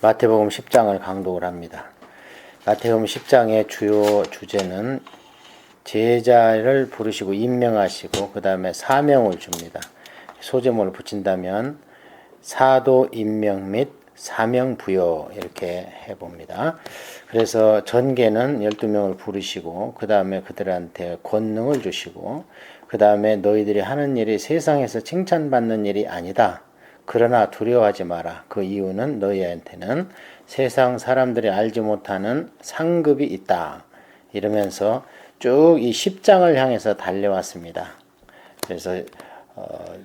마태복음 10장을 강독을 합니다. 마태복음 10장의 주요 주제는 제자를 부르시고 임명하시고 그 다음에 사명을 줍니다. 소제목을 붙인다면 사도 임명 및 사명 부여 이렇게 해봅니다. 그래서 전개는 12명을 부르시고 그 다음에 그들한테 권능을 주시고 그 다음에 너희들이 하는 일이 세상에서 칭찬받는 일이 아니다. 그러나 두려워하지 마라. 그 이유는 너희한테는 세상 사람들이 알지 못하는 상급이 있다. 이러면서 쭉 이 10장을 향해서 달려왔습니다. 그래서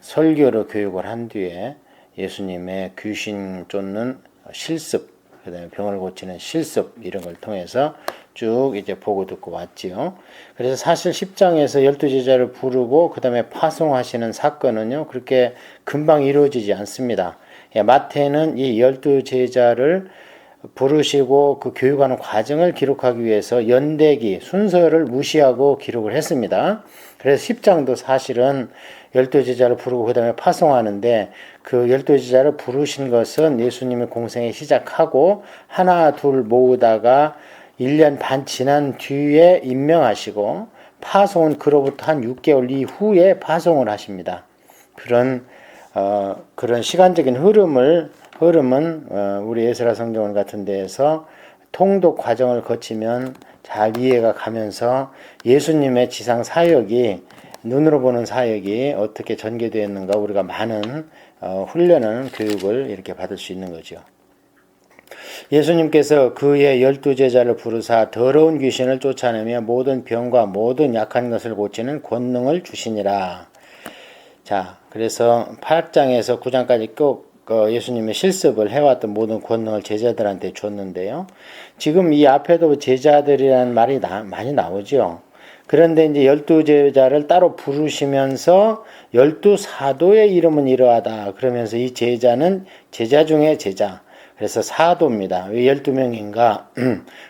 설교로 교육을 한 뒤에 예수님의 귀신 쫓는 실습, 그 다음에 병을 고치는 실습 이런 걸 통해서 쭉 이제 보고 듣고 왔지요. 그래서 사실 10장에서 12제자를 부르고 그 다음에 파송하시는 사건은요 그렇게 금방 이루어지지 않습니다. 마태는 이 12제자를 부르시고 그 교육하는 과정을 기록하기 위해서 연대기 순서를 무시하고 기록을 했습니다. 그래서 10장도 사실은 12제자를 부르고 그 다음에 파송하는데 그 12제자를 부르신 것은 예수님의 공생에 시작하고 하나 둘 모으다가 1년 반 지난 뒤에 임명하시고 파송은 그로부터 한 6개월 이후에 파송을 하십니다. 그런 시간적인 흐름은 우리 에스라 성경원 같은 데에서 통독 과정을 거치면 잘 이해가 가면서 예수님의 지상 사역이 눈으로 보는 사역이 어떻게 전개되었는가 우리가 많은 훈련을 교육을 이렇게 받을 수 있는 거죠. 예수님께서 그의 12제자를 부르사 더러운 귀신을 쫓아내며 모든 병과 모든 약한 것을 고치는 권능을 주시니라. 자, 그래서 8장에서 9장까지 꼭 예수님의 실습을 해왔던 모든 권능을 제자들한테 줬는데요. 지금 이 앞에도 제자들이라는 말이 많이 나오죠. 그런데 이제 12제자를 따로 부르시면서 12사도의 이름은 이러하다. 그러면서 이 제자는 제자 중에 제자. 그래서 사도입니다. 왜 12명인가?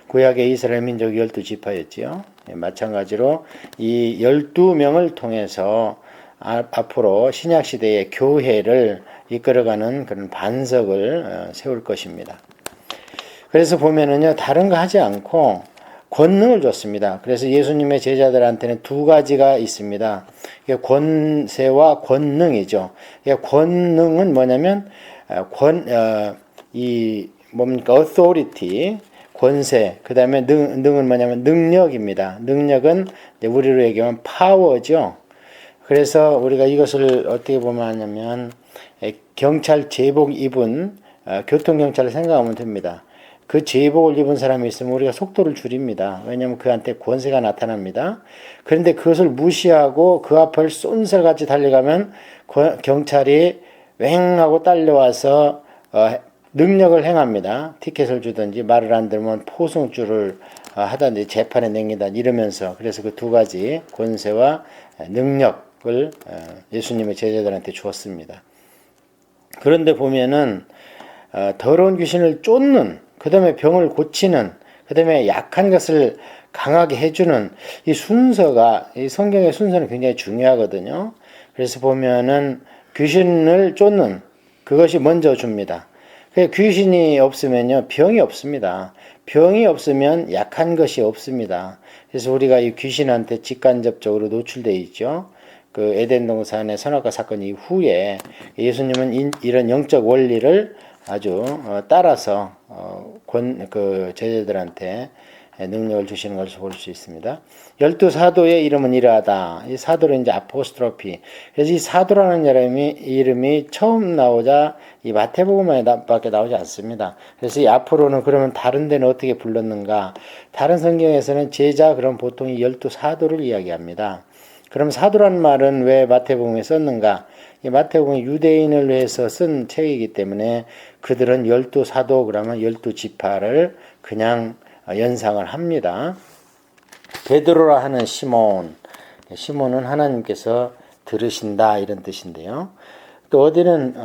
구약의 이스라엘 민족이 12지파였지요. 마찬가지로 이 12명을 통해서 앞으로 신약시대의 교회를 이끌어가는 그런 반석을 세울 것입니다. 그래서 보면은요, 다른 거 하지 않고 권능을 줬습니다. 그래서 예수님의 제자들한테는 두 가지가 있습니다. 권세와 권능이죠. 권능은 뭐냐면, authority, 권세, 그 다음에 능은 뭐냐면 능력입니다. 능력은 우리로 얘기하면 파워죠. 그래서 우리가 이것을 어떻게 보면 하냐면 경찰 제복 입은 교통경찰을 생각하면 됩니다. 그 제복을 입은 사람이 있으면 우리가 속도를 줄입니다. 왜냐하면 그한테 권세가 나타납니다. 그런데 그것을 무시하고 그 앞을 쏜살같이 달려가면 경찰이 왱하고 딸려와서 능력을 행합니다. 티켓을 주든지 말을 안 들으면 포승줄을 하든지 재판에 넘기다 이러면서 그래서 그 두 가지 권세와 능력을 예수님의 제자들한테 주었습니다. 그런데 보면은 더러운 귀신을 쫓는 그 다음에 병을 고치는 그 다음에 약한 것을 강하게 해주는 이 순서가 이 성경의 순서는 굉장히 중요하거든요. 그래서 보면은 귀신을 쫓는 그것이 먼저 줍니다. 귀신이 없으면요 병이 없습니다. 병이 없으면 약한 것이 없습니다. 그래서 우리가 이 귀신한테 직간접적으로 노출되어 있죠. 그 에덴 동산의 선악과 사건 이후에 예수님은 이런 영적 원리를 아주 따라서 그 제자들한테 능력을 주시는 것을 볼 수 있습니다. 12사도의 이름은 이러하다. 이 사도는 이제 아포스트로피. 그래서 이 사도라는 이름이 처음 나오자 이 마태복음에 밖에 나오지 않습니다. 그래서 이 앞으로는 그러면 다른 데는 어떻게 불렀는가? 다른 성경에서는 제자 그럼 보통 이 12사도를 이야기합니다. 그럼 사도란 말은 왜 마태복음에 썼는가? 이 마태복음은 유대인을 위해서 쓴 책이기 때문에 그들은 12사도 그러면 12지파를 그냥 연상을 합니다. 베드로라 하는 시몬은 하나님께서 들으신다 이런 뜻인데요. 또 어디는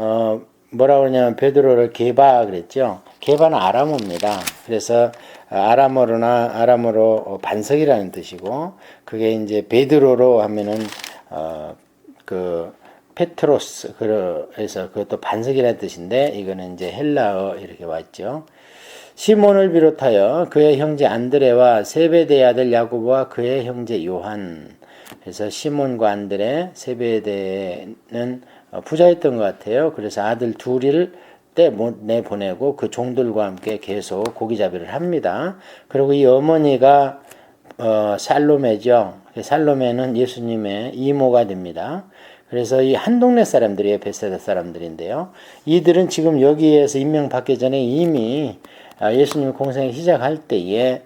뭐라고 그러냐면 베드로를 게바 그랬죠. 게바는 아람어입니다. 그래서 아람어로 반석이라는 뜻이고 그게 이제 베드로로 하면은 그 페트로스, 그래서 그것도 반석이라는 뜻인데 이거는 이제 헬라어 이렇게 왔죠. 시몬을 비롯하여 그의 형제 안드레와 세베대의 아들 야고보와 그의 형제 요한. 그래서 시몬과 안드레, 세베대는 부자였던 것 같아요. 그래서 아들 둘을 내보내고 그 종들과 함께 계속 고기잡이를 합니다. 그리고 이 어머니가 살로메죠. 살로메는 예수님의 이모가 됩니다. 그래서 이 한 동네 사람들이에요. 베세다 사람들인데요. 이들은 지금 여기에서 임명받기 전에 이미 예수님 공생을 시작할 때에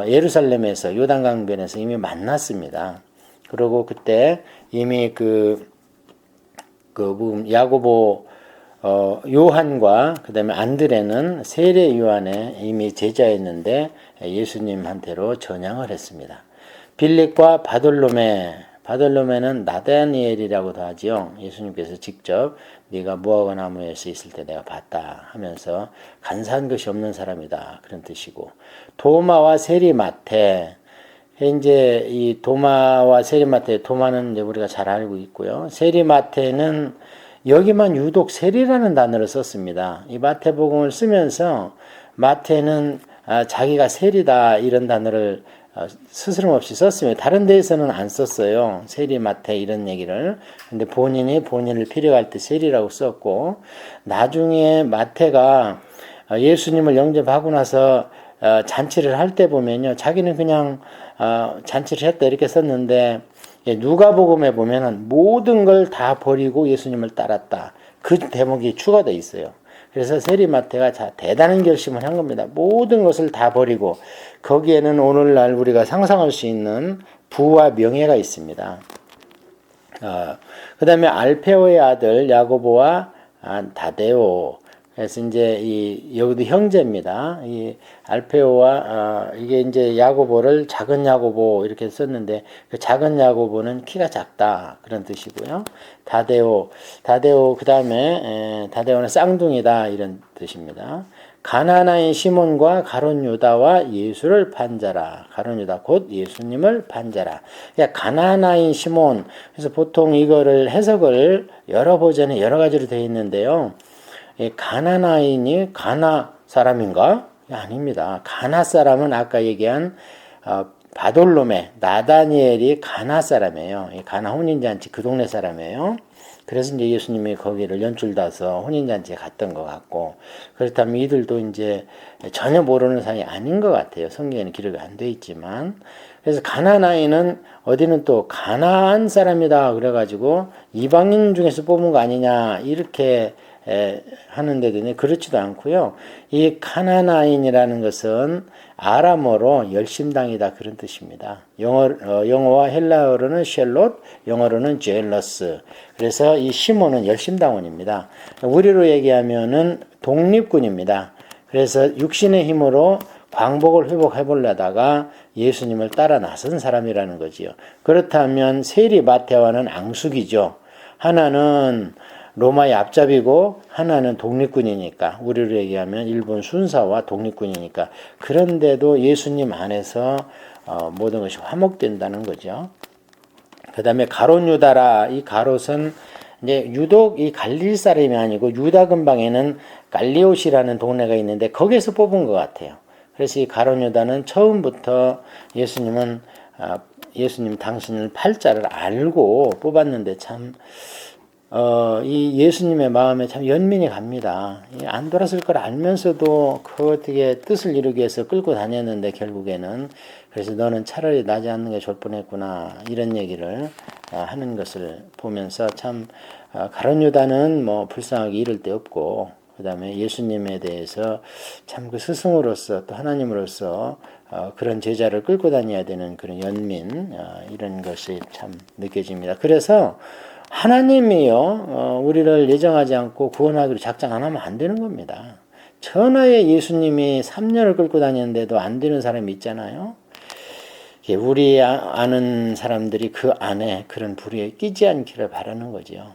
예루살렘에서 요단강변에서 이미 만났습니다. 그리고 그때 이미 야고보 요한과 그다음에 안드레는 세례 요한의 이미 제자였는데 예수님한테로 전향을 했습니다. 빌립과 바돌로메는 나다니엘이라고도 하지요. 예수님께서 직접 네가 무화과 나무에서 있을 때 내가 봤다 하면서 간사한 것이 없는 사람이다 그런 뜻이고, 도마와 세리마테, 이제 이 도마와 세리마테, 도마는 이제 우리가 잘 알고 있고요. 세리마테는 여기만 유독 세리라는 단어를 썼습니다. 이 마태복음을 쓰면서 마태는 자기가 세리다 이런 단어를 스스럼 없이 썼습니다. 다른 데에서는 안 썼어요. 세리 마태 이런 얘기를. 근데 본인을 필요할 때 세리라고 썼고, 나중에 마태가 예수님을 영접하고 나서 잔치를 할 때 보면요, 자기는 그냥 잔치를 했다 이렇게 썼는데, 누가복음에 보면은 모든 걸 다 버리고 예수님을 따랐다. 그 대목이 추가되어 있어요. 그래서 세리마태가 대단한 결심을 한 겁니다. 모든 것을 다 버리고 거기에는 오늘날 우리가 상상할 수 있는 부와 명예가 있습니다. 그 다음에 알페오의 아들 야고보와 다데오. 그래서 이제 여기도 형제입니다. 이 알페오와 이게 이제 야고보를 작은 야고보 이렇게 썼는데 그 작은 야고보는 키가 작다 그런 뜻이고요. 다데오 그 다음에 다데오는 쌍둥이다 이런 뜻입니다. 가나나인 시몬과 가룟 유다와 예수를 판 자라. 가룟 유다 곧 예수님을 판 자라. 그러니까 가나나인 시몬. 그래서 보통 이거를 해석을 여러 버전에 여러 가지로 되어 있는데요. 가나나인이 가나 사람인가? 아닙니다. 가나 사람은 아까 얘기한 바돌로메, 나다니엘이 가나 사람이에요. 가나 혼인잔치 그 동네 사람이에요. 그래서 이제 예수님이 거기를 연출다서 혼인잔치에 갔던 것 같고, 그렇다면 이들도 이제 전혀 모르는 사람이 아닌 것 같아요. 성경에는 기록이 안 돼 있지만. 그래서 가나나인은 어디는 또 가나안 사람이다 그래가지고 이방인 중에서 뽑은 거 아니냐 이렇게 하는데도 그렇지도 않고요. 이 카나나인이라는 것은 아람어로 열심당이다 그런 뜻입니다. 영어와 헬라어로는 셸롯, 영어로는 제일러스. 그래서 이 시몬은 열심당원입니다. 우리로 얘기하면은 독립군입니다. 그래서 육신의 힘으로 광복을 회복해 보려다가 예수님을 따라 나선 사람이라는 거지요. 그렇다면 세리 마테와는 앙숙이죠. 하나는 로마의 앞잡이고 하나는 독립군이니까, 우리로 얘기하면 일본 순사와 독립군이니까. 그런데도 예수님 안에서 모든 것이 화목된다는 거죠. 그 다음에 가롯 유다라. 이 가롯은 이제 유독 이 갈릴 사람이 아니고 유다 근방에는 갈리옷이라는 동네가 있는데 거기에서 뽑은 것 같아요. 그래서 이 가롯 유다는 처음부터 예수님 당신을 팔자를 알고 뽑았는데 참 이 예수님의 마음에 참 연민이 갑니다. 안 돌았을 걸 알면서도 그 어떻게 뜻을 이루기 위해서 끌고 다녔는데 결국에는, 그래서 너는 차라리 나지 않는 게 좋을 뻔했구나 이런 얘기를 하는 것을 보면서 참 가룟 유다는 뭐 불쌍하게 이를 데 없고, 그 다음에 예수님에 대해서 참 그 스승으로서 또 하나님으로서 그런 제자를 끌고 다녀야 되는 그런 연민, 이런 것이 참 느껴집니다. 그래서 하나님이요, 우리를 예정하지 않고 구원하기로 작정 안 하면 안 되는 겁니다. 천하의 예수님이 3년을 끌고 다녔는데도 안 되는 사람이 있잖아요. 우리 아는 사람들이 그 안에 그런 불의에 끼지 않기를 바라는 거죠.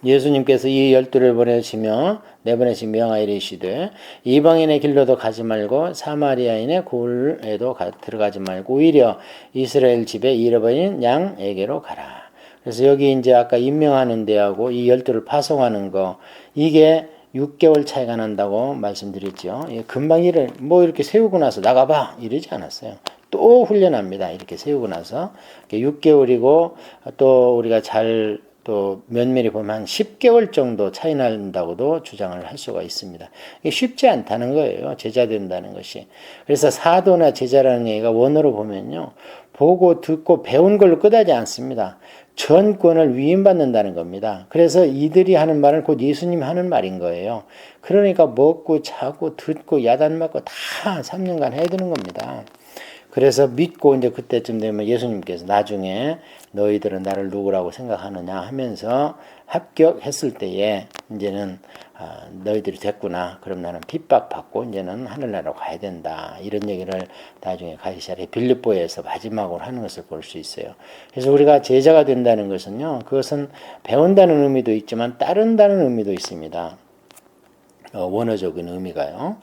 예수님께서 이 12를 보내시며 내보내신 명하여 이르시되 이방인의 길로도 가지 말고 사마리아인의 굴에도 들어가지 말고 오히려 이스라엘 집에 잃어버린 양에게로 가라. 그래서 여기 이제 아까 임명하는 데하고 이 12를 파송하는 거, 이게 6개월 차이가 난다고 말씀드렸죠. 금방 일을 뭐 이렇게 세우고 나서 나가봐 이러지 않았어요. 또 훈련합니다. 이렇게 세우고 나서 6개월이고 또 우리가 잘 또 면밀히 보면 한 10개월 정도 차이 난다고도 주장을 할 수가 있습니다. 이게 쉽지 않다는 거예요. 제자 된다는 것이. 그래서 사도나 제자라는 얘기가 원어로 보면요, 보고 듣고 배운 걸로 끝하지 않습니다. 전권을 위임받는다는 겁니다. 그래서 이들이 하는 말은 곧 예수님이 하는 말인 거예요. 그러니까 먹고 자고 듣고 야단 맞고 다 3년간 해야 되는 겁니다. 그래서 믿고 이제 그때쯤 되면 예수님께서 나중에 너희들은 나를 누구라고 생각하느냐 하면서 합격했을 때에 이제는 너희들이 됐구나. 그럼 나는 핍박받고 이제는 하늘나라로 가야 된다. 이런 얘기를 나중에 가시샤리 빌립보에서 마지막으로 하는 것을 볼 수 있어요. 그래서 우리가 제자가 된다는 것은요, 그것은 배운다는 의미도 있지만 따른다는 의미도 있습니다. 원어적인 의미가요.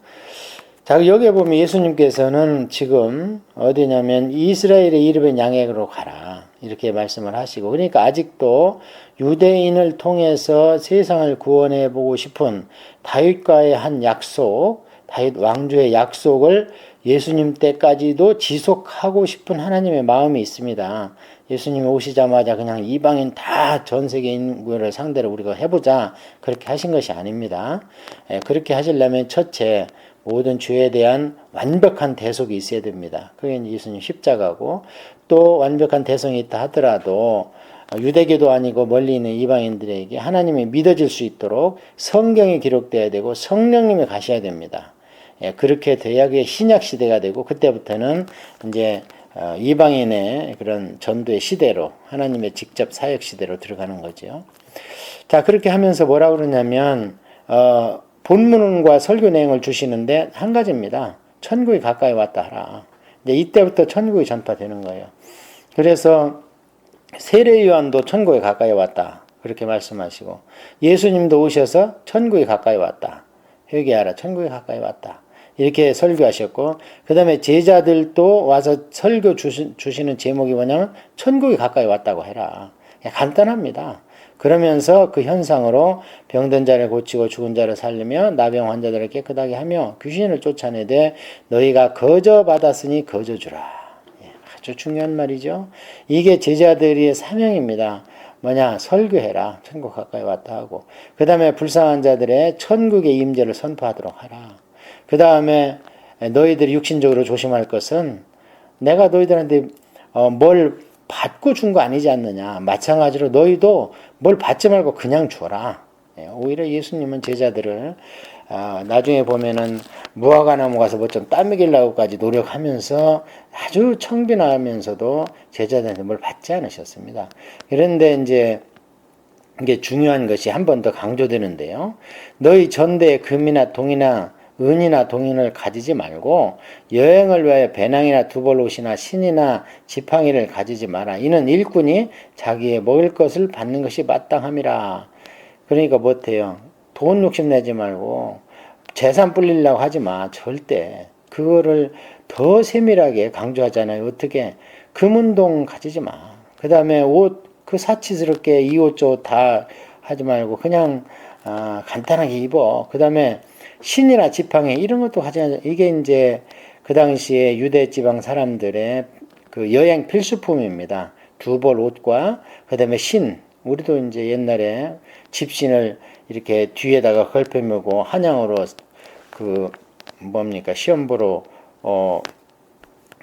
자, 여기에 보면 예수님께서는 지금 어디냐면 이스라엘의 이르벤 양에게로 가라 이렇게 말씀을 하시고, 그러니까 아직도 유대인을 통해서 세상을 구원해 보고 싶은 다윗과의 한 약속, 다윗 왕조의 약속을 예수님 때까지도 지속하고 싶은 하나님의 마음이 있습니다. 예수님이 오시자마자 그냥 이방인 다 전 세계 인구를 상대로 우리가 해보자 그렇게 하신 것이 아닙니다. 그렇게 하시려면 첫째, 모든 죄에 대한 완벽한 대속이 있어야 됩니다. 그게 예수님 십자가고, 또 완벽한 대속이 있다 하더라도 유대교도 아니고 멀리 있는 이방인들에게 하나님이 믿어질 수 있도록 성경이 기록돼야 되고 성령님이 가셔야 됩니다. 그렇게 돼야 그게 신약 시대가 되고, 그때부터는 이제 이방인의 그런 전도의 시대로, 하나님의 직접 사역 시대로 들어가는 거죠. 자, 그렇게 하면서 뭐라 그러냐면 본문과 설교 내용을 주시는데 한 가지입니다. 천국이 가까이 왔다 하라. 이제 이때부터 천국이 전파되는 거예요. 그래서 세례 요한도 천국에 가까이 왔다 그렇게 말씀하시고, 예수님도 오셔서 천국이 가까이 왔다, 회개하라, 천국이 가까이 왔다 이렇게 설교하셨고, 그 다음에 제자들도 와서 설교 주시는 제목이 뭐냐면 천국이 가까이 왔다고 해라. 간단합니다. 그러면서 그 현상으로 병든 자를 고치고 죽은 자를 살리며 나병 환자들을 깨끗하게 하며 귀신을 쫓아내되 너희가 거저 받았으니 거저 주라. 아주 중요한 말이죠. 이게 제자들의 사명입니다. 뭐냐? 설교해라. 천국 가까이 왔다 하고, 그 다음에 불쌍한 자들의 천국의 임재를 선포하도록 하라. 그 다음에 너희들이 육신적으로 조심할 것은 내가 너희들한테 뭘 받고 준 거 아니지 않느냐. 마찬가지로 너희도 뭘 받지 말고 그냥 줘라. 오히려 예수님은 제자들을 나중에 보면은 무화과나무 가서 뭐 좀 따먹이려고까지 노력하면서 아주 청빈하면서도 제자들한테 뭘 받지 않으셨습니다. 그런데 이제 이게 중요한 것이 한 번 더 강조되는데요. 너희 전대에 금이나 동이나 은이나 동인을 가지지 말고 여행을 위하여 배낭이나 두벌옷이나 신이나 지팡이를 가지지 마라. 이는 일꾼이 자기의 먹을 것을 받는 것이 마땅함이라. 그러니까 못해요. 돈 욕심내지 말고 재산 불리려고 하지 마. 절대. 그거를 더 세밀하게 강조하잖아요. 어떻게? 금은동 가지지 마. 그 다음에 옷, 그 사치스럽게 이 옷 저 옷 다 하지 말고 그냥 간단하게 입어. 그 다음에 신이나 지팡이 이런 것도 하지 않아요. 이게 이제 그 당시에 유대 지방 사람들의 그 여행 필수품입니다. 두 벌 옷과 그 다음에 신. 우리도 이제 옛날에 집신을 이렇게 뒤에다가 걸쳐 메고 한양으로 그 뭡니까 시험 보러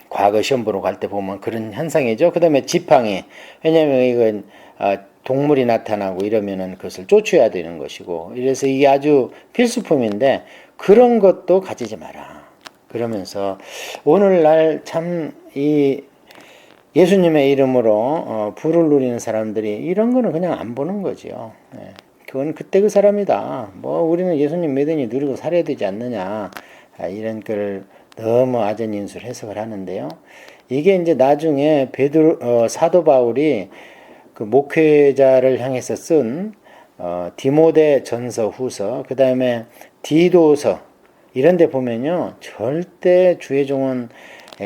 과거 시험 보러 갈 때 보면 그런 현상이죠. 그 다음에 지팡이. 왜냐면 이건 동물이 나타나고 이러면은 그것을 쫓아야 되는 것이고, 이래서 이게 아주 필수품인데 그런 것도 가지지 마라. 그러면서 오늘날 참 이 예수님의 이름으로 부를 누리는 사람들이 이런 거는 그냥 안 보는 거지요. 그건 그때 그 사람이다. 뭐 우리는 예수님 믿으니 누리고 살아야 되지 않느냐. 이런 걸 너무 아전인술 해석을 하는데요. 이게 이제 나중에 사도 바울이 그 목회자를 향해서 쓴 디모데 전서 후서, 그 다음에 디도서 이런 데 보면요, 절대 주의 종은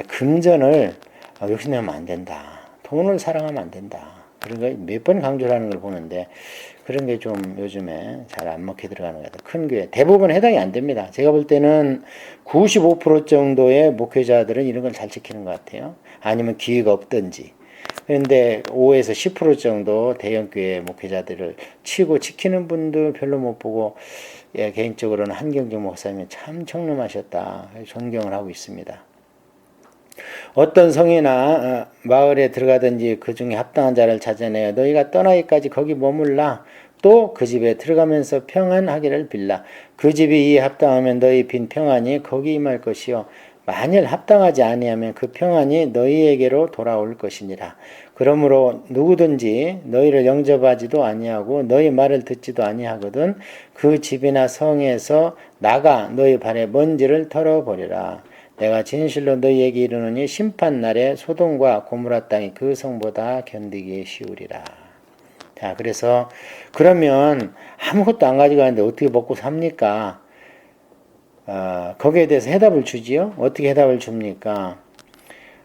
금전을 욕심내면 안 된다. 돈을 사랑하면 안 된다. 그런 거 몇 번 강조를 하는 걸 보는데 그런 게 좀 요즘에 잘 안 먹혀 들어가는 것 같아요. 큰 교회 대부분 해당이 안 됩니다. 제가 볼 때는 95% 정도의 목회자들은 이런 걸 잘 지키는 것 같아요. 아니면 기회가 없든지. 그런데 5에서 10% 정도 대형교회 목회자들을 치고 지키는 분들 별로 못 보고, 예, 개인적으로는 한경직 목사님이 참 청렴하셨다. 존경을 하고 있습니다. 어떤 성이나 마을에 들어가든지 그 중에 합당한 자를 찾아내어 너희가 떠나기까지 거기 머물라. 또 그 집에 들어가면서 평안하기를 빌라. 그 집이 이에 합당하면 너희 빈 평안이 거기 임할 것이요 만일 합당하지 아니하면 그 평안이 너희에게로 돌아올 것이니라. 그러므로 누구든지 너희를 영접하지도 아니하고 너희 말을 듣지도 아니하거든 그 집이나 성에서 나가 너희 발에 먼지를 털어버리라. 내가 진실로 너희에게 이르노니 심판날에 소돔과 고모라 땅이 그 성보다 견디기 쉬우리라. 자, 그래서 그러면 아무것도 안 가지고 가는데 어떻게 먹고 삽니까? 거기에 대해서 해답을 주지요. 어떻게 해답을 줍니까?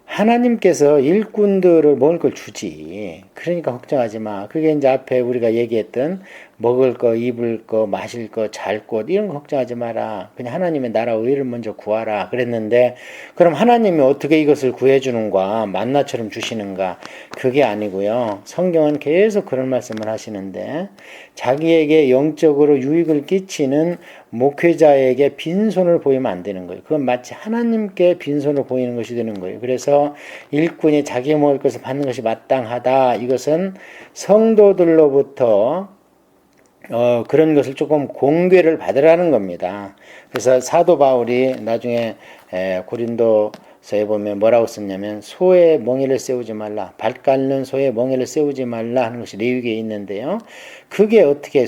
하나님께서 일꾼들을 먹을 걸 주지. 그러니까 걱정하지 마. 그게 이제 앞에 우리가 얘기했던 먹을 거, 입을 거, 마실 거, 잘 곳 이런 거 걱정하지 마라. 그냥 하나님의 나라 의를 먼저 구하라. 그랬는데 그럼 하나님이 어떻게 이것을 구해주는가? 만나처럼 주시는가? 그게 아니고요. 성경은 계속 그런 말씀을 하시는데 자기에게 영적으로 유익을 끼치는 목회자에게 빈손을 보이면 안 되는 거예요. 그건 마치 하나님께 빈손을 보이는 것이 되는 거예요. 그래서 일꾼이 자기 먹을 것을 받는 것이 마땅하다. 이것은 성도들로부터 그런 것을 조금 공개를 받으라는 겁니다. 그래서 사도 바울이 나중에 고린도서에 보면 뭐라고 썼냐면 소의 멍에를 세우지 말라. 발 깎는 소의 멍에를 세우지 말라 하는 것이 레위기에 있는데요. 그게 어떻게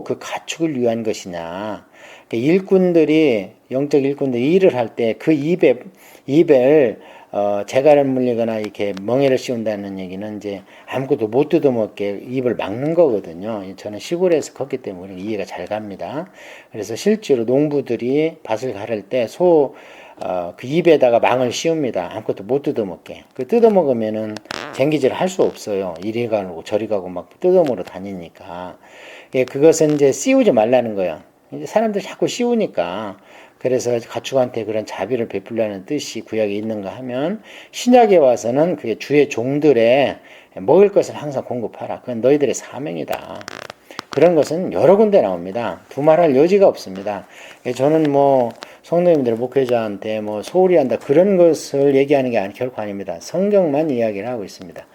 그 가축을 위한 것이냐. 일꾼들이 영적 일꾼들이 일을 할 때 그 입을 재갈을 물리거나 이렇게 멍에를 씌운다는 얘기는 이제 아무것도 못 뜯어먹게 입을 막는 거거든요. 저는 시골에서 컸기 때문에 이해가 잘 갑니다. 그래서 실제로 농부들이 밭을 가를 때 그 입에다가 망을 씌웁니다. 아무것도 못 뜯어먹게. 그 뜯어먹으면은 쟁기질 할 수 없어요. 이리 가고 저리 가고 막 뜯어먹으러 다니니까. 예, 그것은 이제 씌우지 말라는 거예요. 이제 사람들이 자꾸 씌우니까. 그래서 가축한테 그런 자비를 베풀려는 뜻이 구약에 있는가 하면 신약에 와서는 그게 주의 종들의 먹을 것을 항상 공급하라. 그건 너희들의 사명이다. 그런 것은 여러 군데 나옵니다. 두말할 여지가 없습니다. 저는 뭐 성도님들 목회자한테 뭐 소홀히 한다 그런 것을 얘기하는 게 결코 아닙니다. 성경만 이야기를 하고 있습니다.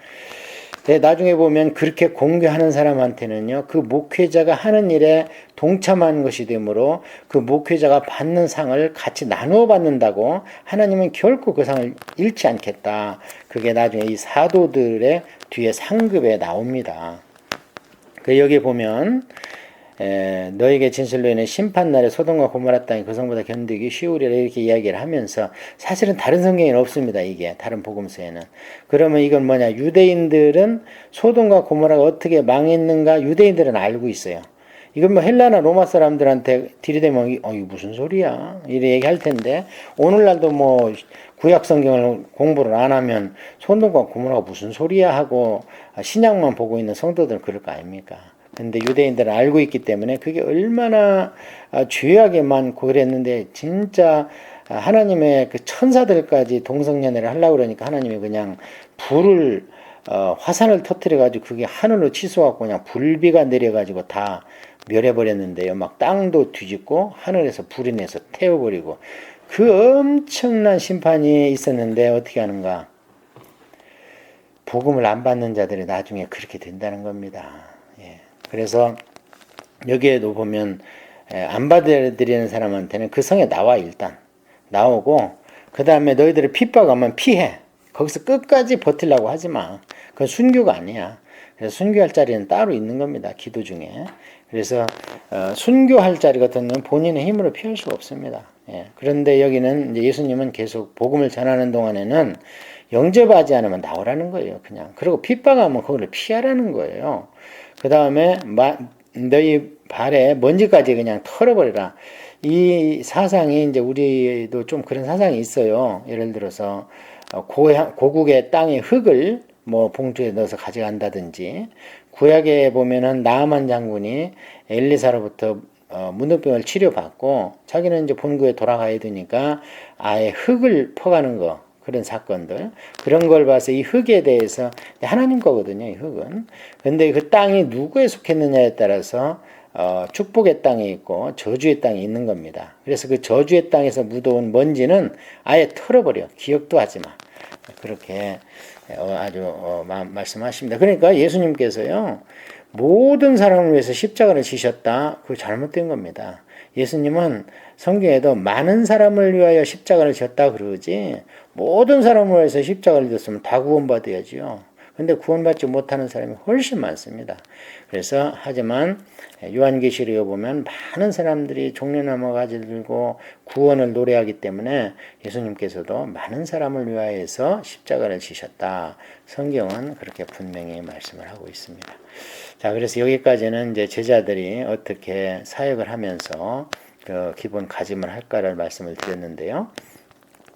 나중에 보면 그렇게 공개하는 사람한테는요, 그 목회자가 하는 일에 동참한 것이 되므로 그 목회자가 받는 상을 같이 나누어 받는다고 하나님은 결코 그 상을 잃지 않겠다. 그게 나중에 이 사도들의 뒤에 상급에 나옵니다. 여기 보면 너에게 진실로 인해 심판날에 소돔과 고모라 땅이 그 성보다 견디기 쉬우리라 이렇게 이야기를 하면서 사실은 다른 성경에는 없습니다. 이게 다른 복음서에는. 그러면 이건 뭐냐, 유대인들은 소돔과 고모라가 어떻게 망했는가 유대인들은 알고 있어요. 이건 뭐 헬라나 로마 사람들한테 들이대면 이게 무슨 소리야 이래 얘기할 텐데 오늘날도 뭐 구약 성경을 공부를 안 하면 소돔과 고모라가 무슨 소리야 하고 신약만 보고 있는 성도들은 그럴 거 아닙니까? 근데 유대인들은 알고 있기 때문에 그게 얼마나 죄악이 많고 그랬는데 진짜 하나님의 그 천사들까지 동성연애를 하려고 그러니까 하나님이 그냥 불을 화산을 터뜨려 가지고 그게 하늘로 치솟아갖고 그냥 불비가 내려가지고 다 멸해버렸는데요. 막 땅도 뒤집고 하늘에서 불이 내서 태워버리고 그 엄청난 심판이 있었는데 어떻게 하는가? 복음을 안 받는 자들이 나중에 그렇게 된다는 겁니다. 그래서 여기에도 보면 안 받아들이는 사람한테는 그 성에 나와 일단 나오고 그 다음에 너희들을 핍박하면 피해. 거기서 끝까지 버틸라고 하지 마. 그건 순교가 아니야. 그래서 순교할 자리는 따로 있는 겁니다. 기도 중에. 그래서 순교할 자리 같은 건 본인의 힘으로 피할 수가 없습니다. 그런데 여기는 이제 예수님은 계속 복음을 전하는 동안에는 영접하지 않으면 나오라는 거예요. 그냥. 그리고 핍박하면 그걸 피하라는 거예요. 그 다음에 너희 발에 먼지까지 그냥 털어버리라. 이 사상이 이제 우리도 좀 그런 사상이 있어요. 예를 들어서 고국의 땅의 흙을 뭐 봉투에 넣어서 가져간다든지, 구약에 보면은 나아만 장군이 엘리사로부터 문둥병을 치료받고 자기는 이제 본국에 돌아가야 되니까 아예 흙을 퍼가는 거, 그런 사건들, 그런 걸 봐서 이 흙에 대해서 하나님 거거든요, 이 흙은. 근데 그 땅이 누구에 속했느냐에 따라서 축복의 땅이 있고 저주의 땅이 있는 겁니다. 그래서 그 저주의 땅에서 묻어온 먼지는 아예 털어버려. 기억도 하지 마. 그렇게 아주 말씀하십니다. 그러니까 예수님께서요, 모든 사람을 위해서 십자가를 지셨다. 그거 잘못된 겁니다. 예수님은 성경에도 많은 사람을 위하여 십자가를 졌다 그러지, 모든 사람을 위해서 십자가를 졌으면 다 구원받아야지요. 근데 구원받지 못하는 사람이 훨씬 많습니다. 그래서 하지만 요한계시록에 보면 많은 사람들이 종려나무 가지 들고 구원을 노래하기 때문에 예수님께서도 많은 사람을 위하여서 십자가를 지셨다. 성경은 그렇게 분명히 말씀을 하고 있습니다. 자, 그래서 여기까지는 이제 제자들이 어떻게 사역을 하면서 그 기본 가짐을 할까를 말씀을 드렸는데요.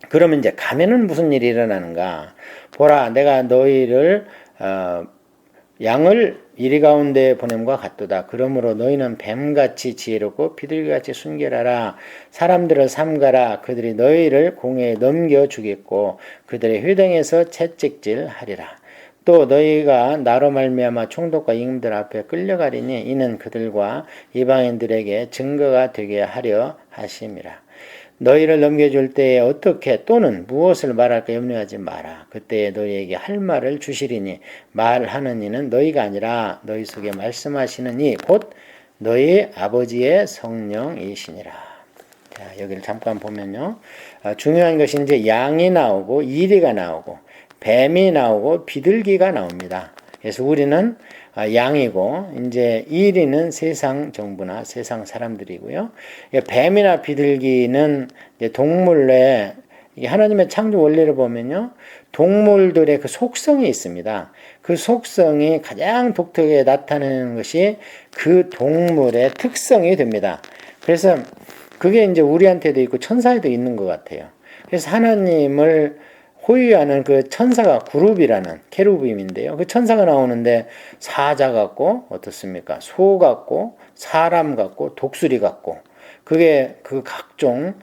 그러면 이제 가면은 무슨 일이 일어나는가? 보라, 내가 너희를 양을 이리 가운데 보냄과 같도다. 그러므로 너희는 뱀같이 지혜롭고 비둘기같이 순결하라. 사람들을 삼가라. 그들이 너희를 공회에 넘겨주겠고 그들의 회당에서 채찍질하리라. 또 너희가 나로 말미암아 총독과 임금들 앞에 끌려가리니 이는 그들과 이방인들에게 증거가 되게 하려 하심이라. 너희를 넘겨줄 때에 어떻게 또는 무엇을 말할까 염려하지 마라. 그때에 너희에게 할 말을 주시리니 말하는 이는 너희가 아니라 너희 속에 말씀하시는 이 곧 너희 아버지의 성령이시니라. 자, 여기를 잠깐 보면요. 중요한 것이 이제 양이 나오고 이리가 나오고 뱀이 나오고 비둘기가 나옵니다. 그래서 우리는 양이고 이제 이리는 세상 정부나 세상 사람들이고요. 뱀이나 비둘기는 이제 동물의 하나님의 창조 원리를 보면요, 동물들의 그 속성이 있습니다. 그 속성이 가장 독특하게 나타내는 것이 그 동물의 특성이 됩니다. 그래서 그게 이제 우리한테도 있고 천사에도 있는 것 같아요. 그래서 하나님을 호위하는 그 천사가 그룹이라는 케루빔인데요. 그 천사가 나오는데 사자 같고 어떻습니까? 소 같고 사람 같고 독수리 같고, 그게 그 각종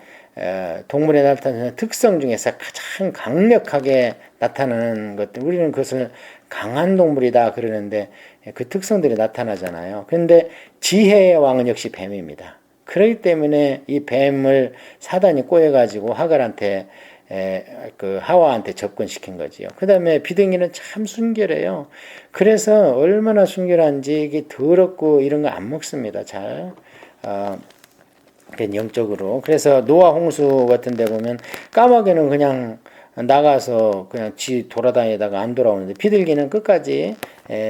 동물에 나타나는 특성 중에서 가장 강력하게 나타나는 것들, 우리는 그것을 강한 동물이다 그러는데 그 특성들이 나타나잖아요. 그런데 지혜의 왕은 역시 뱀입니다. 그렇기 때문에 이 뱀을 사단이 꼬여가지고 하갈한테 그 하와한테 접근시킨 거지요. 그 다음에 비둘기는 참 순결해요. 그래서 얼마나 순결한지 이게 더럽고 이런 거 안 먹습니다. 잘. 영적으로. 그래서 노아 홍수 같은 데 보면 까마귀는 그냥 나가서 그냥 지 돌아다니다가 안 돌아오는데 비둘기는 끝까지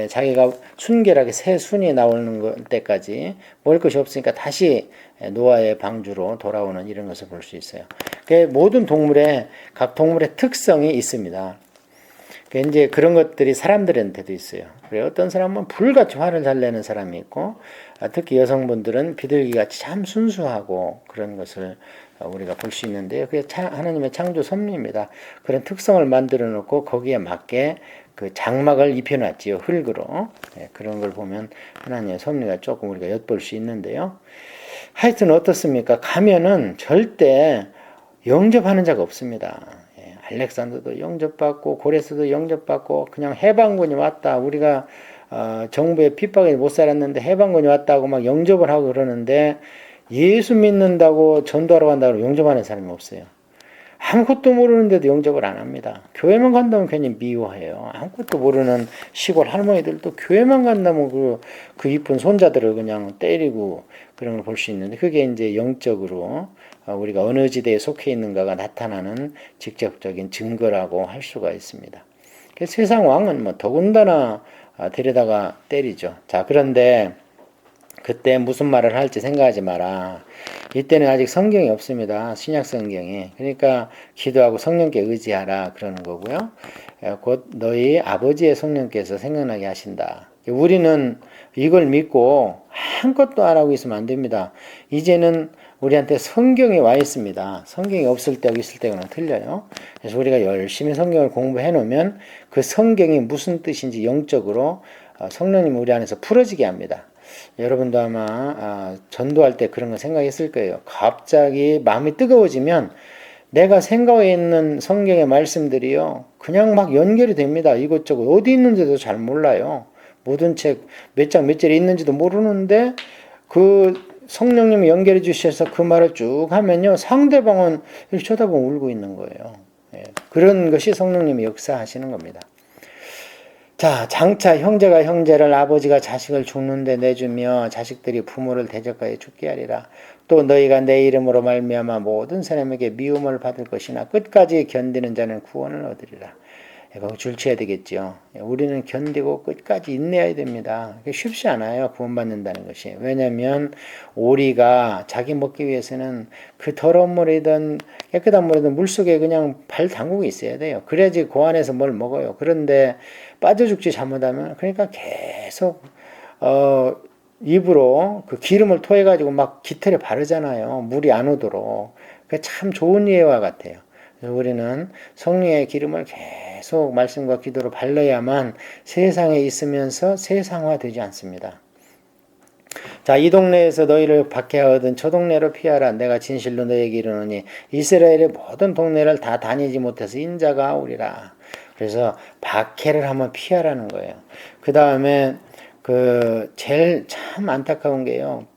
자기가 순결하게 새 순이 나오는 때까지 먹을 것이 없으니까 다시 노아의 방주로 돌아오는 이런 것을 볼 수 있어요. 모든 동물의 각 동물의 특성이 있습니다. 이제 그런 것들이 사람들한테도 있어요. 그래서 어떤 사람은 불같이 화를 잘 내는 사람이 있고, 특히 여성분들은 비둘기같이 참 순수하고 그런 것을 우리가 볼 수 있는데요. 그게 하나님의 창조 섭리입니다. 그런 특성을 만들어 놓고 거기에 맞게 그 장막을 입혀놨지요. 흙으로. 그런 걸 보면 하나님의 섭리가 조금 우리가 엿볼 수 있는데요. 하여튼 어떻습니까? 가면은 절대 영접하는 자가 없습니다. 알렉산더도 영접받고 고레스도 영접받고 그냥 해방군이 왔다. 우리가 정부의 핍박에 못 살았는데 해방군이 왔다고 막 영접을 하고 그러는데 예수 믿는다고 전도하러 간다고 영접하는 사람이 없어요. 아무것도 모르는데도 영접을 안 합니다. 교회만 간다면 괜히 미워해요. 아무것도 모르는 시골 할머니들도 교회만 간다면 그 이쁜 손자들을 그냥 때리고 그런 걸 볼 수 있는데, 그게 이제 영적으로 우리가 어느 지대에 속해 있는가가 나타나는 직접적인 증거라고 할 수가 있습니다. 세상 왕은 뭐 더군다나 데려다가 때리죠. 자, 그런데 그때 무슨 말을 할지 생각하지 마라. 이때는 아직 성경이 없습니다. 신약 성경이. 그러니까 기도하고 성령께 의지하라 그러는 거고요. 곧 너희 아버지의 성령께서 생각나게 하신다. 우리는 이걸 믿고 아무것도 안 하고 있으면 안 됩니다. 이제는 우리한테 성경이 와 있습니다. 성경이 없을 때하고 있을 때는 틀려요. 그래서 우리가 열심히 성경을 공부해 놓으면 그 성경이 무슨 뜻인지 영적으로 성령님이 우리 안에서 풀어지게 합니다. 여러분도 아마 전도할 때 그런 거 생각했을 거예요. 갑자기 마음이 뜨거워지면 내가 생각해 있는 성경의 말씀들이요, 그냥 막 연결이 됩니다. 이것저것 어디 있는지도 잘 몰라요. 모든 책 몇 장 몇 절에 있는지도 모르는데 그 성령님이 연결해 주셔서 그 말을 쭉 하면요, 상대방은 이렇게 쳐다보고 울고 있는 거예요. 예, 그런 것이 성령님이 역사하시는 겁니다. 자, 장차 형제가 형제를, 아버지가 자식을 죽는데 내주며 자식들이 부모를 대적하여 죽게 하리라. 또 너희가 내 이름으로 말미암아 모든 사람에게 미움을 받을 것이나 끝까지 견디는 자는 구원을 얻으리라. 이거 줄쳐야 되겠죠. 우리는 견디고 끝까지 인내해야 됩니다. 쉽지 않아요, 구원받는다는 것이. 왜냐하면 오리가 자기 먹기 위해서는 그 더러운 물이든 깨끗한 물이든 물속에 그냥 발 담그고 있어야 돼요. 그래야지 그 안에서 뭘 먹어요. 그런데 빠져 죽지 잘못하면, 그러니까 계속 입으로 그 기름을 토해 가지고 막 깃털에 바르잖아요. 물이 안 오도록. 그게 참 좋은 예와 같아요. 우리는 성령의 기름을 계속 말씀과 기도로 발라야만 세상에 있으면서 세상화되지 않습니다. 자, 이 동네에서 너희를 박해하거든 저 동네로 피하라. 내가 진실로 너희에게 이르노니 이스라엘의 모든 동네를 다 다니지 못해서 인자가 오리라. 그래서 박해를 한번 피하라는 거예요. 그 다음에 제일 참 안타까운 게요,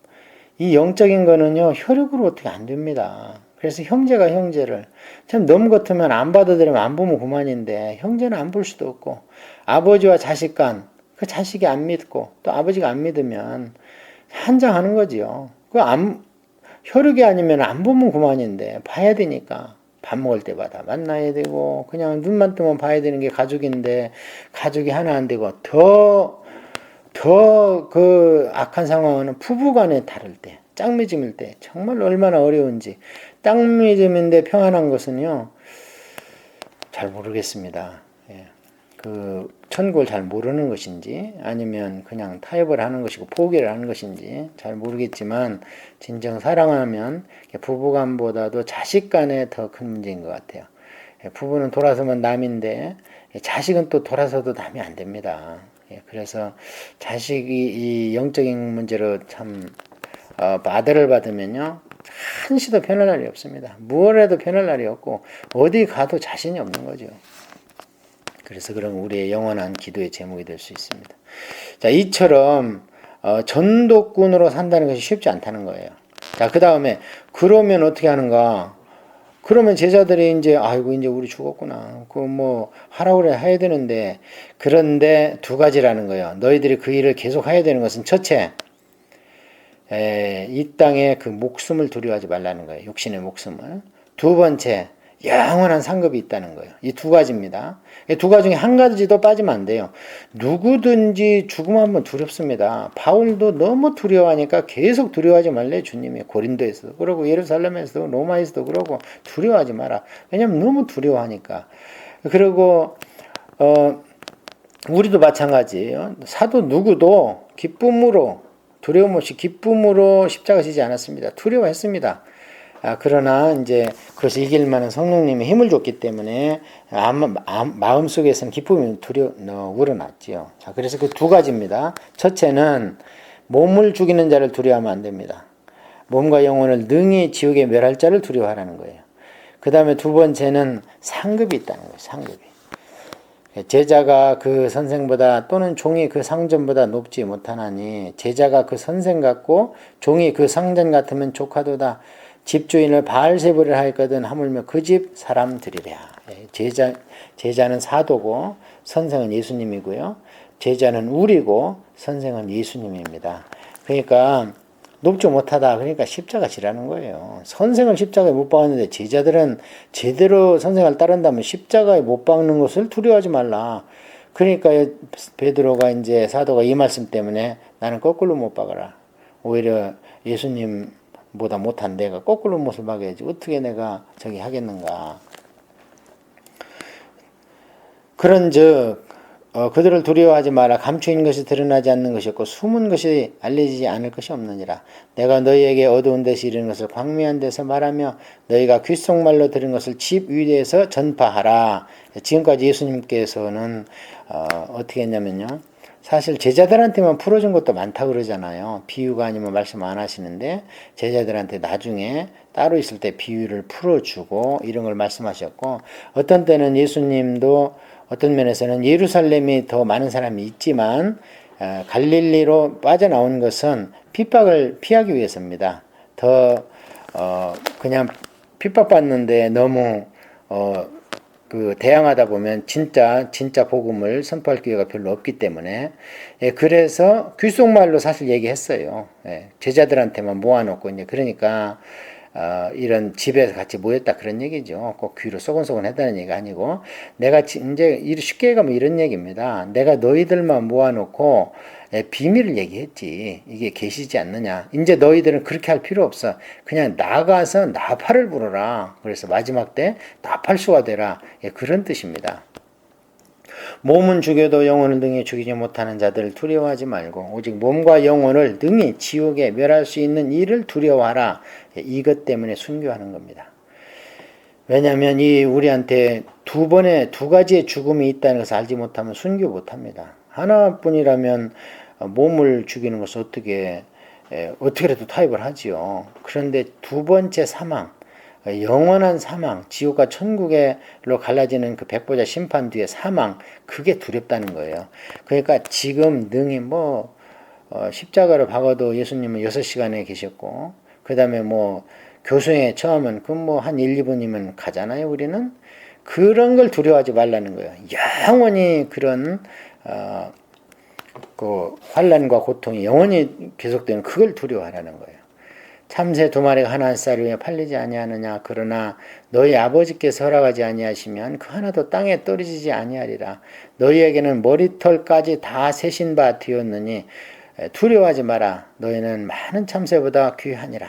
이 영적인 거는요, 혈육으로 어떻게 안 됩니다. 그래서 형제가 형제를, 참 너무 같으면 안 받아들이면 안 보면 그만인데, 형제는 안 볼 수도 없고, 아버지와 자식 간, 그 자식이 안 믿고, 또 아버지가 안 믿으면 한장하는 거지요. 혈육이 아니면 안 보면 그만인데, 봐야 되니까. 밥 먹을 때마다 만나야 되고, 그냥 눈만 뜨면 봐야 되는 게 가족인데, 가족이 하나 안 되고, 더 그 악한 상황은 부부간에 다를 때, 짝맺음일 때 정말 얼마나 어려운지. 짝맺음인데 평안한 것은요, 잘 모르겠습니다. 예. 그 천국을 잘 모르는 것인지 아니면 그냥 타협을 하는 것이고 포기를 하는 것인지 잘 모르겠지만, 진정 사랑하면 부부간보다도 자식간에 더 큰 문제인 것 같아요. 부부는 돌아서면 남인데 자식은 또 돌아서도 남이 안 됩니다. 그래서 자식이 이 영적인 문제로 참 아들을 받으면요, 한시도 편할 날이 없습니다. 무엇을 해도 편할 날이 없고 어디 가도 자신이 없는 거죠. 그래서 그런 우리의 영원한 기도의 제목이 될 수 있습니다. 자, 이처럼 전도꾼으로 산다는 것이 쉽지 않다는 거예요. 자, 그 다음에 그러면 어떻게 하는가? 그러면 제자들이 이제 아이고 이제 우리 죽었구나. 하라고 그래 해야 되는데, 그런데 두 가지라는 거예요. 너희들이 그 일을 계속 해야 되는 것은 첫째, 이 땅에 그 목숨을 두려워하지 말라는 거예요. 육신의 목숨을. 두 번째, 영원한 상급이 있다는 거예요. 이 두 가지입니다. 이 두 가지 중에 한 가지도 빠지면 안 돼요. 누구든지 죽음하면 두렵습니다. 바울도 너무 두려워하니까 계속 두려워하지 말래. 주님이 고린도에서도 그러고 예루살렘에서도 로마에서도 그러고 두려워하지 마라. 왜냐면 너무 두려워하니까. 그리고 우리도 마찬가지예요. 사도 누구도 기쁨으로, 두려움 없이 기쁨으로 십자가 지지 않았습니다. 두려워했습니다. 그러나 이제 그것을 이길 만한 성령님의 힘을 줬기 때문에 마음속에서는 기쁨이 우러났지요. 자, 그래서 그 두 가지입니다. 첫째는 몸을 죽이는 자를 두려워하면 안 됩니다. 몸과 영혼을 능히 지옥에 멸할 자를 두려워하라는 거예요. 그 다음에 두 번째는 상급이 있다는 거예요. 상급이. 제자가 그 선생보다 또는 종이 그 상전보다 높지 못하나니 제자가 그 선생 같고 종이 그 상전 같으면 족하도다. 집주인을 바알세불을 하였거든 하물며 그 집 사람들이랴. 제자는 사도고 선생은 예수님이고요. 제자는 우리고 선생은 예수님입니다. 그러니까 높지 못하다. 그러니까 십자가 지라는 거예요. 선생을 십자가에 못 박았는데 제자들은 제대로 선생을 따른다면 십자가에 못 박는 것을 두려워하지 말라. 그러니까 베드로가 이제 사도가 이 말씀 때문에 나는 거꾸로 못 박아라. 오히려 예수님보다 못한 내가 거꾸로 못을 박아야지. 어떻게 내가 저기 하겠는가. 그런즉 그들을 두려워하지 마라. 감추인 것이 드러나지 않는 것이 없고 숨은 것이 알려지지 않을 것이 없느니라. 내가 너희에게 어두운 데서 이르는 것을 광명한 데서 말하며 너희가 귓속말로 들은 것을 집 위에서 전파하라. 지금까지 예수님께서는 어떻게 했냐면요. 사실 제자들한테만 풀어준 것도 많다 그러잖아요. 비유가 아니면 말씀 안 하시는데 제자들한테 나중에 따로 있을 때 비유를 풀어주고 이런 걸 말씀하셨고, 어떤 때는 예수님도 어떤 면에서는 예루살렘이 더 많은 사람이 있지만 갈릴리로 빠져나온 것은 핍박을 피하기 위해서입니다. 더 그냥 핍박받는데 너무 대항하다 보면 진짜 복음을 선포할 기회가 별로 없기 때문에, 그래서 귓속말로 사실 얘기했어요. 제자들한테만 모아놓고 이제 그러니까 이런 집에서 같이 모였다 그런 얘기죠. 꼭 귀로 쏘곤쏘곤 했다는 얘기가 아니고, 내가 이제 쉽게 가면 이런 얘기입니다. 내가 너희들만 모아놓고 비밀을 얘기했지. 이게 계시지 않느냐. 이제 너희들은 그렇게 할 필요 없어. 그냥 나가서 나팔을 불어라. 그래서 마지막 때 나팔수가 되라. 그런 뜻입니다. 몸은 죽여도 영혼을 능히 죽이지 못하는 자들을 두려워하지 말고 오직 몸과 영혼을 능히 지옥에 멸할 수 있는 이를 두려워하라. 이것 때문에 순교하는 겁니다. 왜냐하면 이 우리한테 두 가지의 죽음이 있다는 것을 알지 못하면 순교 못합니다. 하나뿐이라면 몸을 죽이는 것을 어떻게라도 타협을 하지요. 그런데 두 번째 사망, 영원한 사망, 지옥과 천국으로 갈라지는 그 백보자 심판 뒤의 사망, 그게 두렵다는 거예요. 그러니까 지금 능히 십자가를 박아도 예수님은 6시간에 계셨고, 그 다음에 교수에 처음은 한 1, 2분이면 가잖아요, 우리는. 그런 걸 두려워하지 말라는 거예요. 영원히 그런 환난과 고통이 영원히 계속되는 그걸 두려워하라는 거예요. 참새 2마리가 하나 한 쌀 위에 팔리지 아니하느냐. 그러나 너희 아버지께서 허락하지 아니하시면 그 하나도 땅에 떨어지지 아니하리라. 너희에게는 머리털까지 다 세신 바 되었느니 두려워하지 마라. 너희는 많은 참새보다 귀하니라.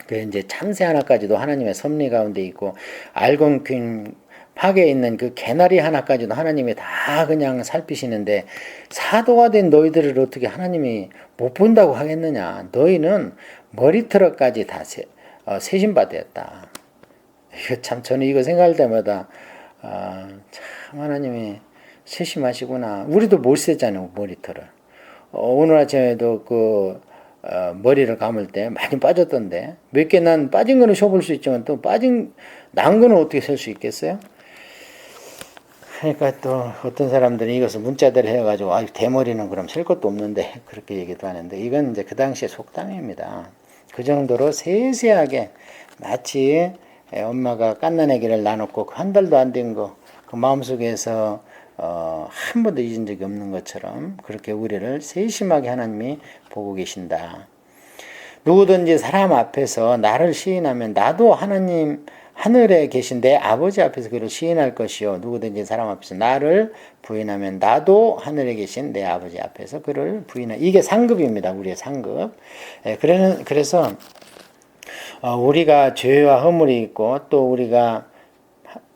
그 이제 참새 하나까지도 하나님의 섭리 가운데 있고, 알곤퀸 팍에 있는 그 개나리 하나까지도 하나님이 다 그냥 살피시는데, 사도가 된 너희들을 어떻게 하나님이 못 본다고 하겠느냐. 너희는 머리털까지 다 세신 바 되었다. 저는 이거 생각할 때마다 참 하나님이 세심하시구나. 우리도 못 세잖아요, 머리털을. 오늘 아침에도 머리를 감을 때 많이 빠졌던데, 몇 개 난 빠진 거는 쉬어볼 수 있지만 또 난 거는 어떻게 셀 수 있겠어요? 그러니까 또 어떤 사람들은 이것을 문자대로 해가지고 대머리는 그럼 셀 것도 없는데 그렇게 얘기도 하는데, 이건 이제 그 당시에 속담입니다. 그 정도로 세세하게 마치 엄마가 갓난아기를 놔놓고 한 달도 안 된 거 그 마음속에서 한 번도 잊은 적이 없는 것처럼 그렇게 우리를 세심하게 하나님이 보고 계신다. 누구든지 사람 앞에서 나를 시인하면 나도 하나님 하늘에 계신 내 아버지 앞에서 그를 시인할 것이요. 누구든지 사람 앞에서 나를 부인하면 나도 하늘에 계신 내 아버지 앞에서 그를 부인하. 이게 상급입니다. 우리의 상급. 그래서 우리가 죄와 허물이 있고, 또 우리가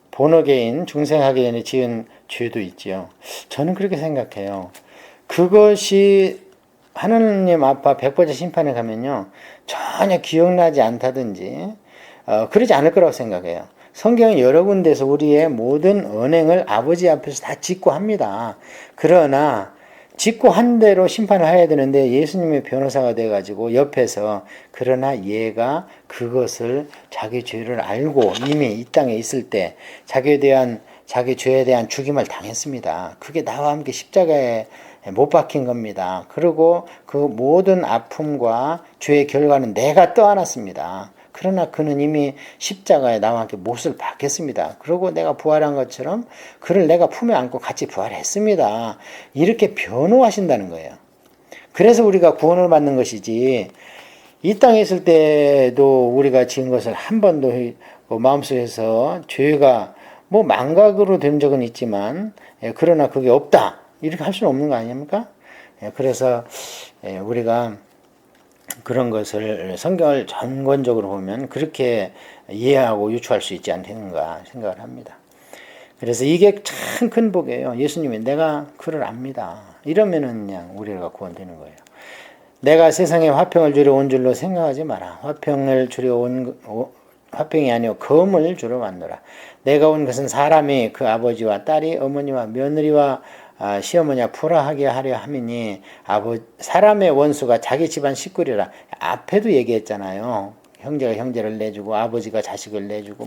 본어개인 중생하기 전에 지은 죄도 있지요. 저는 그렇게 생각해요. 그것이 하나님 앞에 백보자 심판에 가면요, 전혀 기억나지 않다든지 그러지 않을 거라고 생각해요. 성경은 여러 군데서 우리의 모든 언행을 아버지 앞에서 다 짓고 합니다. 그러나 짓고 한 대로 심판을 해야 되는데 예수님의 변호사가 돼가지고 옆에서, 그러나 얘가 그것을 자기 죄를 알고 이미 이 땅에 있을 때 자기 죄에 대한 죽임을 당했습니다. 그게 나와 함께 십자가에 못 박힌 겁니다. 그리고 그 모든 아픔과 죄의 결과는 내가 떠안았습니다. 그러나 그는 이미 십자가에 나와 함께 못을 박혔습니다. 그리고 내가 부활한 것처럼 그를 내가 품에 안고 같이 부활했습니다. 이렇게 변호하신다는 거예요. 그래서 우리가 구원을 받는 것이지, 이 땅에 있을 때도 우리가 지은 것을 한 번도 마음속에서 죄가 망각으로 된 적은 있지만, 그러나 그게 없다, 이렇게 할 수는 없는 거 아닙니까? 그래서 우리가 그런 것을 성경을 전권적으로 보면 그렇게 이해하고 유추할 수 있지 않는가 생각을 합니다. 그래서 이게 참 큰 복이에요. 예수님이 내가 그를 압니다. 이러면은 그냥 우리가 구원되는 거예요. 내가 세상에 화평을 주려 온 줄로 생각하지 마라. 화평이 아니요 검을 주러 왔노라. 내가 온 것은 사람이 그 아버지와 딸이 어머니와 며느리와 시어머니와 불화하게 하려 함이니 사람의 원수가 자기 집안 식구리라. 앞에도 얘기했잖아요. 형제가 형제를 내주고 아버지가 자식을 내주고